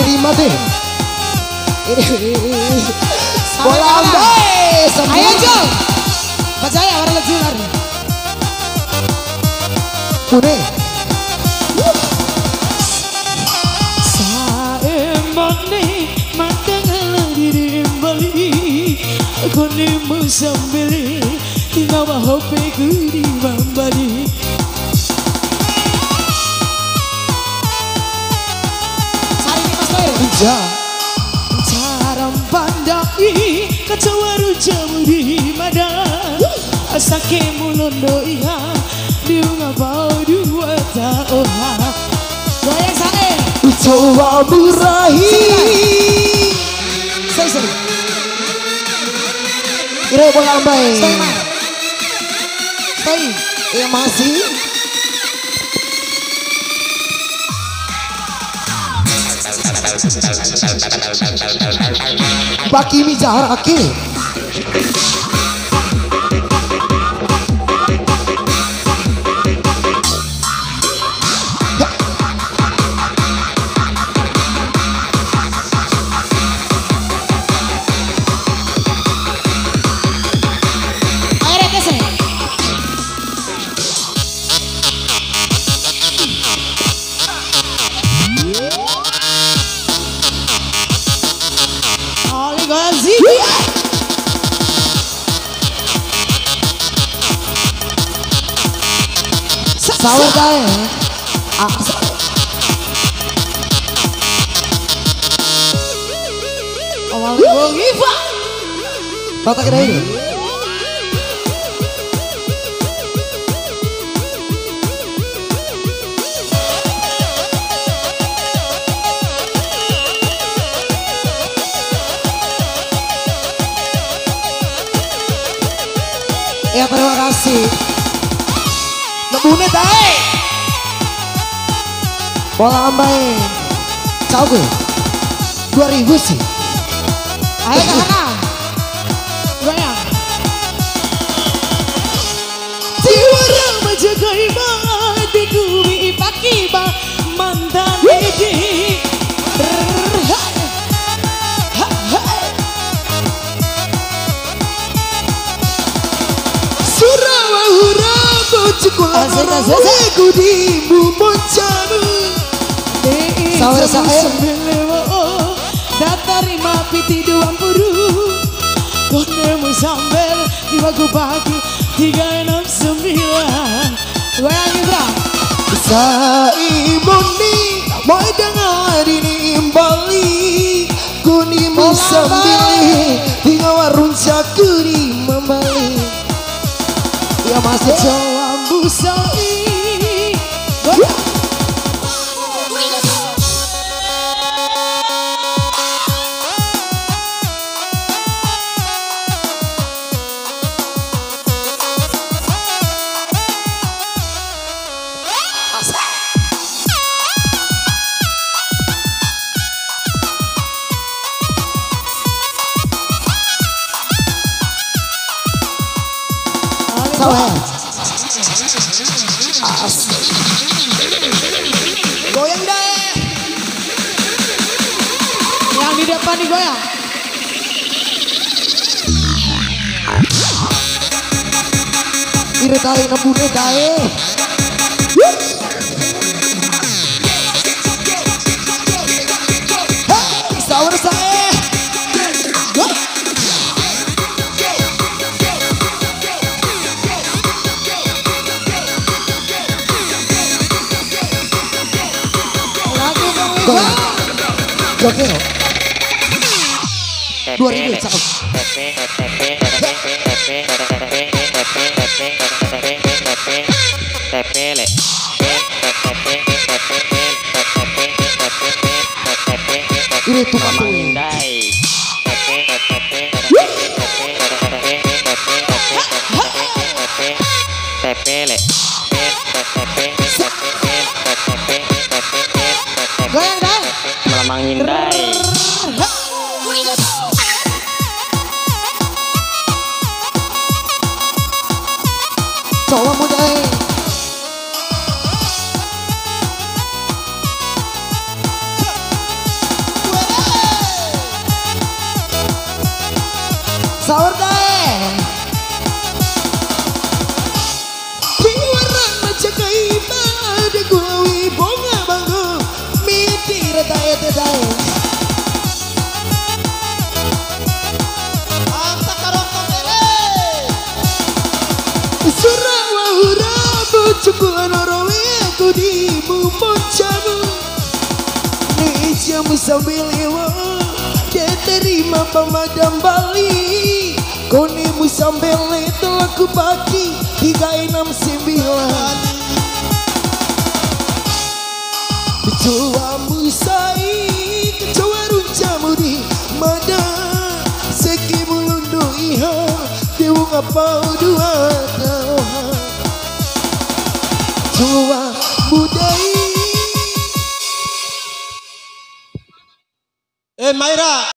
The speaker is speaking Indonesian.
Ini mati. Bola ambai. Ayo Jom. Percaya orang lejular. Pune. Saemane matang diri bali. Kone musambili ngawa hope kudi bambali. Sari ini Mas Toir. Ja. Caram pandai kacawaru jamu di madan. Asake mulondo iha diunga bau dua taoha. Goyang sane. Coba berahi. Sorry. Kira bola ambai. Stay man. Stay. Yang masih. Baki mijarake. Sahur kae. Awal wong Iva. Tata kira ini. Ya terima kasih. Nebune tae. Bola ambai. Cau gue. 2000 sih. Ayo ke sana. Goyang. Jiwara menjagai mati kubi pakiba mantan ini. Aku di bumocamu. Sahur saya. Datarima piti 20. Konemu sambel di bagu pagi 369. Goyang Ibra. Saimoni mau dengar ini Bali. Kunimu sambil di warung cakuri membali. Ya masih Jawa busai. Goyang deh. Yang di depan nih goyang. Ire tae nebune tae. Sahur saya. Oke. 2000 cakep. Ini tukang Hyundai. Goyang dah. Melamang Hyundai. Coba muda. hatimu bocamu. Nih jamu sambil lewat dia terima pemadam Bali. Konemu sambil telah ku bagi 369. Kecoamu sai, kecoa runcamu di mana. Seki mulundu iha, dewa ngapa